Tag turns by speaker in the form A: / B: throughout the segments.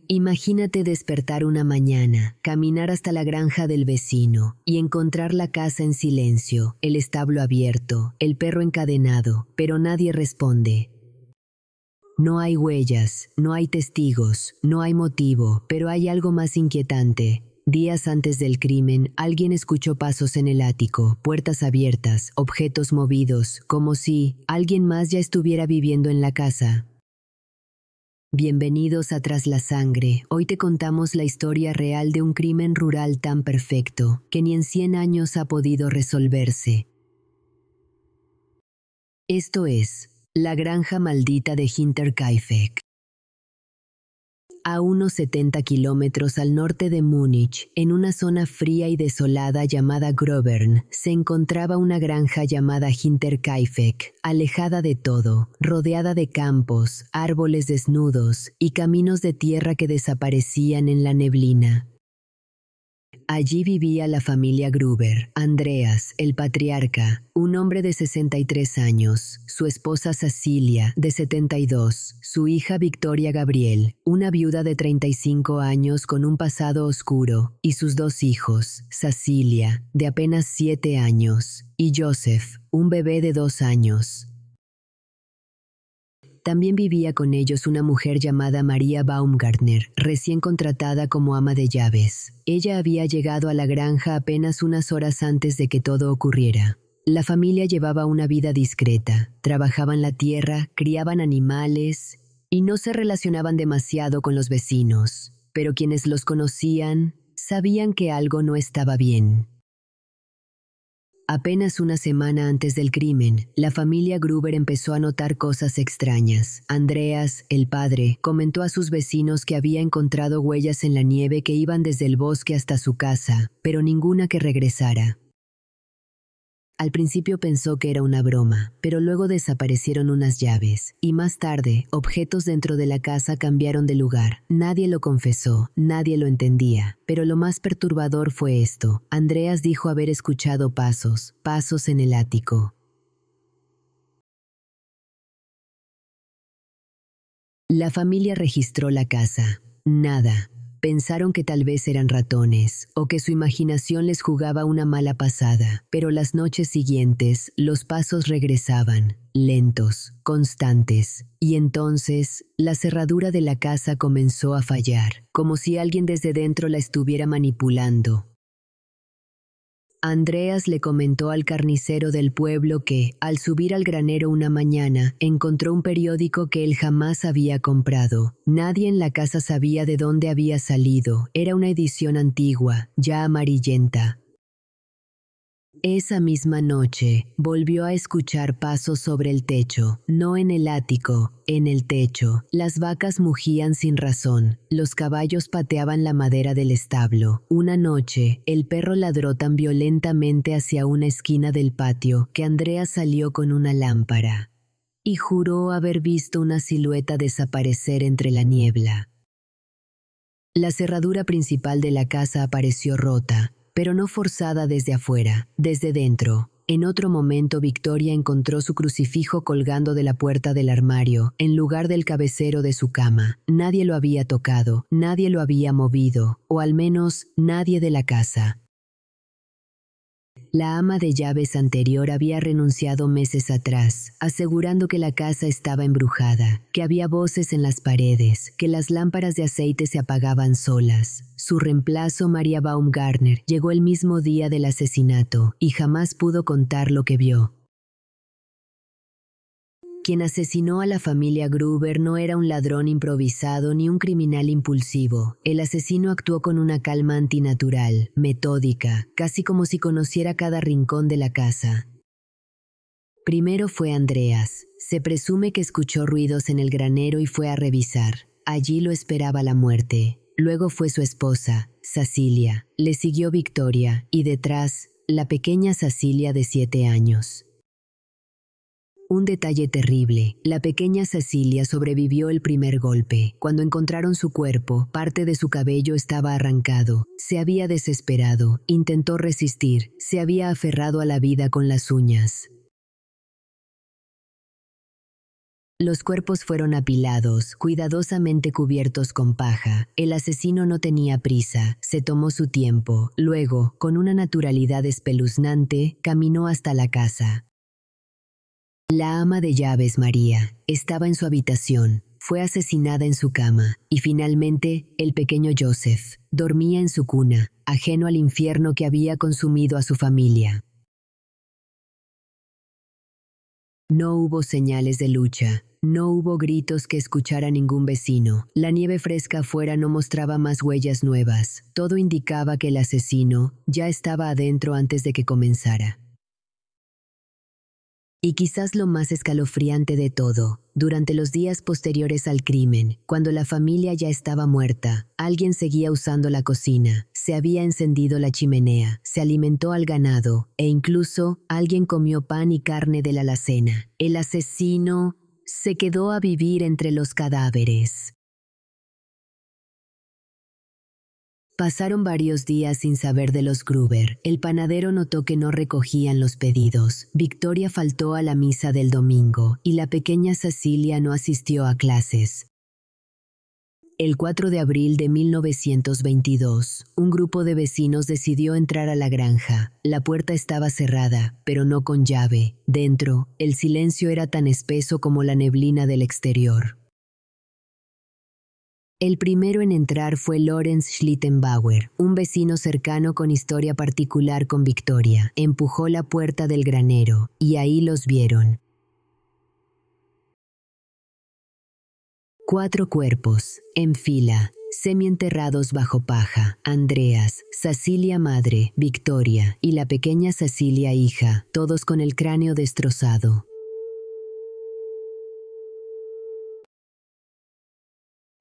A: Imagínate despertar una mañana, caminar hasta la granja del vecino y encontrar la casa en silencio, el establo abierto, el perro encadenado, pero nadie responde. No hay huellas, no hay testigos, no hay motivo, pero hay algo más inquietante. Días antes del crimen, alguien escuchó pasos en el ático, puertas abiertas, objetos movidos, como si alguien más ya estuviera viviendo en la casa. Bienvenidos a Tras la Sangre. Hoy te contamos la historia real de un crimen rural tan perfecto que ni en 100 años ha podido resolverse. Esto es La Granja Maldita de Hinterkaifeck. A unos 70 kilómetros al norte de Múnich, en una zona fría y desolada llamada Grobern, se encontraba una granja llamada Hinterkaifeck, alejada de todo, rodeada de campos, árboles desnudos y caminos de tierra que desaparecían en la neblina. Allí vivía la familia Gruber, Andreas, el patriarca, un hombre de 63 años, su esposa Cecilia, de 72, su hija Victoria Gabriel, una viuda de 35 años con un pasado oscuro, y sus dos hijos, Cecilia, de apenas 7 años, y Joseph, un bebé de 2 años. También vivía con ellos una mujer llamada María Baumgartner, recién contratada como ama de llaves. Ella había llegado a la granja apenas unas horas antes de que todo ocurriera. La familia llevaba una vida discreta, trabajaban la tierra, criaban animales y no se relacionaban demasiado con los vecinos, pero quienes los conocían sabían que algo no estaba bien. Apenas una semana antes del crimen, la familia Gruber empezó a notar cosas extrañas. Andreas, el padre, comentó a sus vecinos que había encontrado huellas en la nieve que iban desde el bosque hasta su casa, pero ninguna que regresara. Al principio pensó que era una broma, pero luego desaparecieron unas llaves, y más tarde, objetos dentro de la casa cambiaron de lugar. Nadie lo confesó, nadie lo entendía, pero lo más perturbador fue esto. Andreas dijo haber escuchado pasos en el ático. La familia registró la casa. Nada. Pensaron que tal vez eran ratones, o que su imaginación les jugaba una mala pasada, pero las noches siguientes los pasos regresaban, lentos, constantes, y entonces la cerradura de la casa comenzó a fallar, como si alguien desde dentro la estuviera manipulando. Andreas le comentó al carnicero del pueblo que, al subir al granero una mañana, encontró un periódico que él jamás había comprado. Nadie en la casa sabía de dónde había salido. Era una edición antigua, ya amarillenta. Esa misma noche, volvió a escuchar pasos sobre el techo, no en el ático, en el techo. Las vacas mugían sin razón, los caballos pateaban la madera del establo. Una noche, el perro ladró tan violentamente hacia una esquina del patio que Andrea salió con una lámpara y juró haber visto una silueta desaparecer entre la niebla. La cerradura principal de la casa apareció rota, pero no forzada desde afuera, desde dentro. En otro momento Victoria encontró su crucifijo colgando de la puerta del armario, en lugar del cabecero de su cama. Nadie lo había tocado, nadie lo había movido, o al menos nadie de la casa. La ama de llaves anterior había renunciado meses atrás, asegurando que la casa estaba embrujada, que había voces en las paredes, que las lámparas de aceite se apagaban solas. Su reemplazo, María Baumgartner, llegó el mismo día del asesinato y jamás pudo contar lo que vio. Quien asesinó a la familia Gruber no era un ladrón improvisado ni un criminal impulsivo. El asesino actuó con una calma antinatural, metódica, casi como si conociera cada rincón de la casa. Primero fue Andreas. Se presume que escuchó ruidos en el granero y fue a revisar. Allí lo esperaba la muerte. Luego fue su esposa, Cecilia. Le siguió Victoria y detrás, la pequeña Cecilia de 7 años. Un detalle terrible, la pequeña Cecilia sobrevivió el primer golpe. Cuando encontraron su cuerpo, parte de su cabello estaba arrancado. Se había desesperado, intentó resistir, se había aferrado a la vida con las uñas. Los cuerpos fueron apilados, cuidadosamente cubiertos con paja. El asesino no tenía prisa, se tomó su tiempo. Luego, con una naturalidad espeluznante, caminó hasta la casa. La ama de llaves, María, estaba en su habitación. Fue asesinada en su cama. Y finalmente, el pequeño Joseph dormía en su cuna, ajeno al infierno que había consumido a su familia. No hubo señales de lucha. No hubo gritos que escuchara ningún vecino. La nieve fresca afuera no mostraba más huellas nuevas. Todo indicaba que el asesino ya estaba adentro antes de que comenzara. Y quizás lo más escalofriante de todo, durante los días posteriores al crimen, cuando la familia ya estaba muerta, alguien seguía usando la cocina, se había encendido la chimenea, se alimentó al ganado e incluso alguien comió pan y carne de la alacena. El asesino se quedó a vivir entre los cadáveres. Pasaron varios días sin saber de los Gruber. El panadero notó que no recogían los pedidos. Victoria faltó a la misa del domingo y la pequeña Cecilia no asistió a clases. El 4 de abril de 1922, un grupo de vecinos decidió entrar a la granja. La puerta estaba cerrada, pero no con llave. Dentro, el silencio era tan espeso como la neblina del exterior. El primero en entrar fue Lorenz Schlittenbauer, un vecino cercano con historia particular con Victoria. Empujó la puerta del granero, y ahí los vieron. 4 cuerpos, en fila, semienterrados bajo paja. Andreas, Cecilia madre, Victoria y la pequeña Cecilia hija, todos con el cráneo destrozado.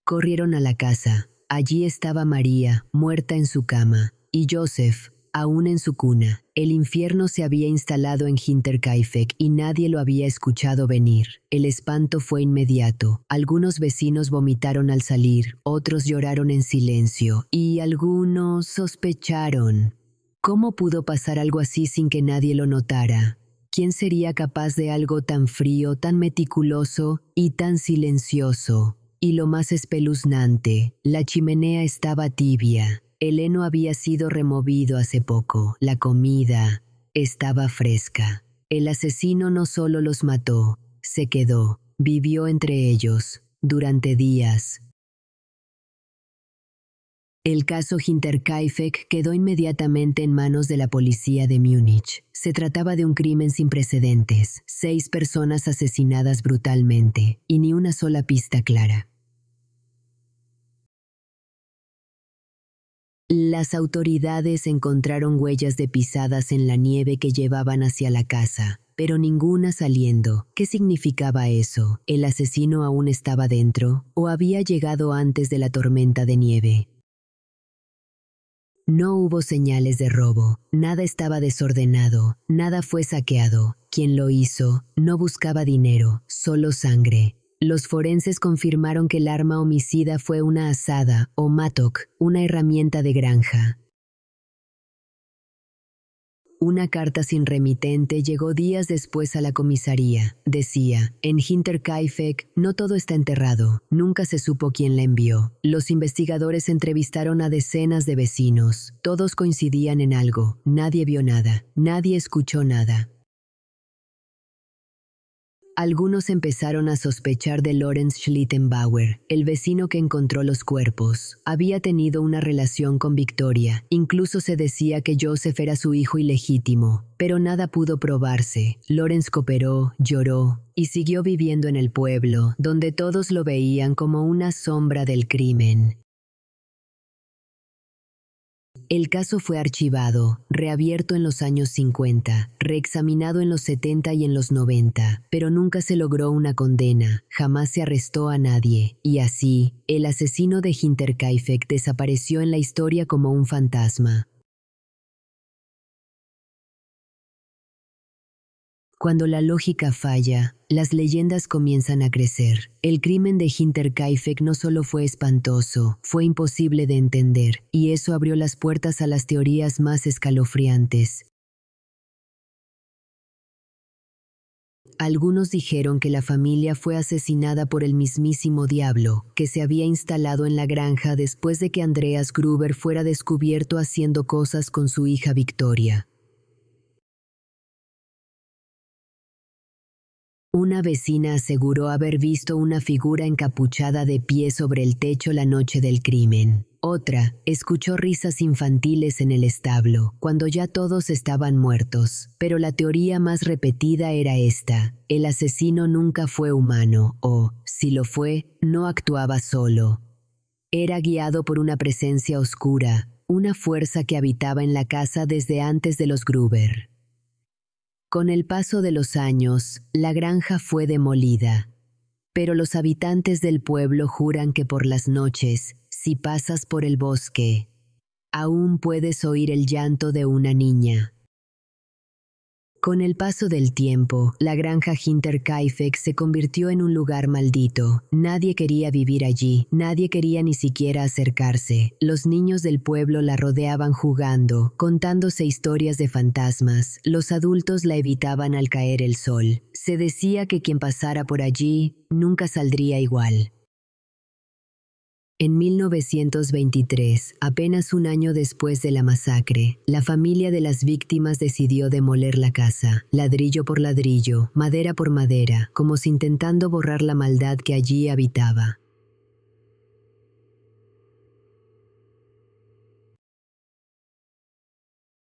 A: Corrieron a la casa. Allí estaba María, muerta en su cama, y Joseph, aún en su cuna. El infierno se había instalado en Hinterkaifeck y nadie lo había escuchado venir. El espanto fue inmediato. Algunos vecinos vomitaron al salir, otros lloraron en silencio, y algunos sospecharon. ¿Cómo pudo pasar algo así sin que nadie lo notara? ¿Quién sería capaz de algo tan frío, tan meticuloso y tan silencioso? Y lo más espeluznante, la chimenea estaba tibia. El heno había sido removido hace poco. La comida estaba fresca. El asesino no solo los mató, se quedó, vivió entre ellos, durante días. El caso Hinterkaifeck quedó inmediatamente en manos de la policía de Múnich. Se trataba de un crimen sin precedentes, 6 personas asesinadas brutalmente, y ni una sola pista clara. Las autoridades encontraron huellas de pisadas en la nieve que llevaban hacia la casa, pero ninguna saliendo. ¿Qué significaba eso? ¿El asesino aún estaba dentro o había llegado antes de la tormenta de nieve? No hubo señales de robo, nada estaba desordenado, nada fue saqueado. Quien lo hizo no buscaba dinero, solo sangre. Los forenses confirmaron que el arma homicida fue una azada o mattock, una herramienta de granja. Una carta sin remitente llegó días después a la comisaría. Decía, en Hinterkaifeck no todo está enterrado. Nunca se supo quién la envió. Los investigadores entrevistaron a decenas de vecinos. Todos coincidían en algo. Nadie vio nada. Nadie escuchó nada. Algunos empezaron a sospechar de Lorenz Schlittenbauer, el vecino que encontró los cuerpos. Había tenido una relación con Victoria. Incluso se decía que Joseph era su hijo ilegítimo. Pero nada pudo probarse. Lorenz cooperó, lloró y siguió viviendo en el pueblo, donde todos lo veían como una sombra del crimen. El caso fue archivado, reabierto en los años 50, reexaminado en los 70 y en los 90, pero nunca se logró una condena, jamás se arrestó a nadie, y así, el asesino de Hinterkaifeck desapareció en la historia como un fantasma. Cuando la lógica falla, las leyendas comienzan a crecer. El crimen de Hinterkaifeck no solo fue espantoso, fue imposible de entender, y eso abrió las puertas a las teorías más escalofriantes. Algunos dijeron que la familia fue asesinada por el mismísimo diablo, que se había instalado en la granja después de que Andreas Gruber fuera descubierto haciendo cosas con su hija Victoria. Una vecina aseguró haber visto una figura encapuchada de pie sobre el techo la noche del crimen. Otra escuchó risas infantiles en el establo, cuando ya todos estaban muertos. Pero la teoría más repetida era esta: el asesino nunca fue humano, o, si lo fue, no actuaba solo. Era guiado por una presencia oscura, una fuerza que habitaba en la casa desde antes de los Gruber. Con el paso de los años, la granja fue demolida. Pero los habitantes del pueblo juran que por las noches, si pasas por el bosque, aún puedes oír el llanto de una niña. Con el paso del tiempo, la granja Hinterkaifeck se convirtió en un lugar maldito. Nadie quería vivir allí, nadie quería ni siquiera acercarse. Los niños del pueblo la rodeaban jugando, contándose historias de fantasmas. Los adultos la evitaban al caer el sol. Se decía que quien pasara por allí nunca saldría igual. En 1923, apenas un año después de la masacre, la familia de las víctimas decidió demoler la casa, ladrillo por ladrillo, madera por madera, como si intentando borrar la maldad que allí habitaba.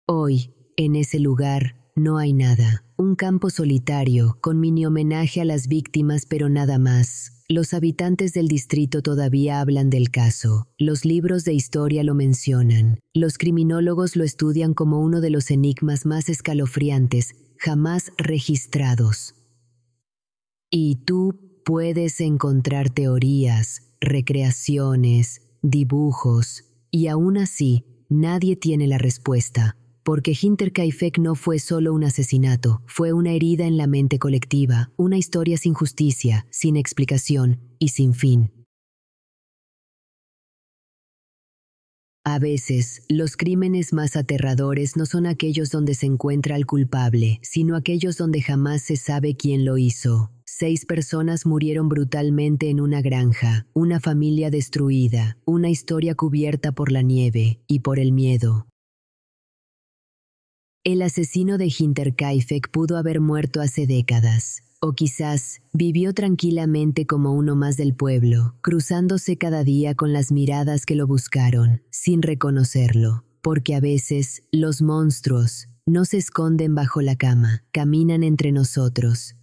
A: Hoy, en ese lugar, no hay nada. Un campo solitario, con mini homenaje a las víctimas, pero nada más. Los habitantes del distrito todavía hablan del caso. Los libros de historia lo mencionan. Los criminólogos lo estudian como uno de los enigmas más escalofriantes jamás registrados. Y tú puedes encontrar teorías, recreaciones, dibujos, y aún así, nadie tiene la respuesta. Porque Hinterkaifeck no fue solo un asesinato, fue una herida en la mente colectiva, una historia sin justicia, sin explicación y sin fin. A veces, los crímenes más aterradores no son aquellos donde se encuentra al culpable, sino aquellos donde jamás se sabe quién lo hizo. 6 personas murieron brutalmente en una granja, una familia destruida, una historia cubierta por la nieve y por el miedo. El asesino de Hinterkaifeck pudo haber muerto hace décadas, o quizás vivió tranquilamente como uno más del pueblo, cruzándose cada día con las miradas que lo buscaron, sin reconocerlo, porque a veces los monstruos no se esconden bajo la cama, caminan entre nosotros.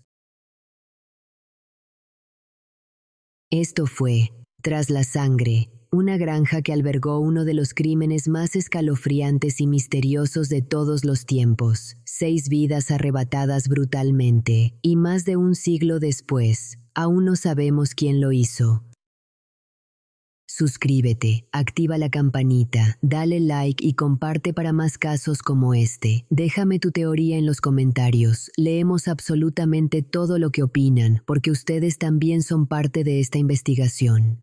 A: Esto fue Tras la Sangre, una granja que albergó uno de los crímenes más escalofriantes y misteriosos de todos los tiempos. 6 vidas arrebatadas brutalmente, y más de un siglo después, aún no sabemos quién lo hizo. Suscríbete, activa la campanita, dale like y comparte para más casos como este. Déjame tu teoría en los comentarios. Leemos absolutamente todo lo que opinan, porque ustedes también son parte de esta investigación.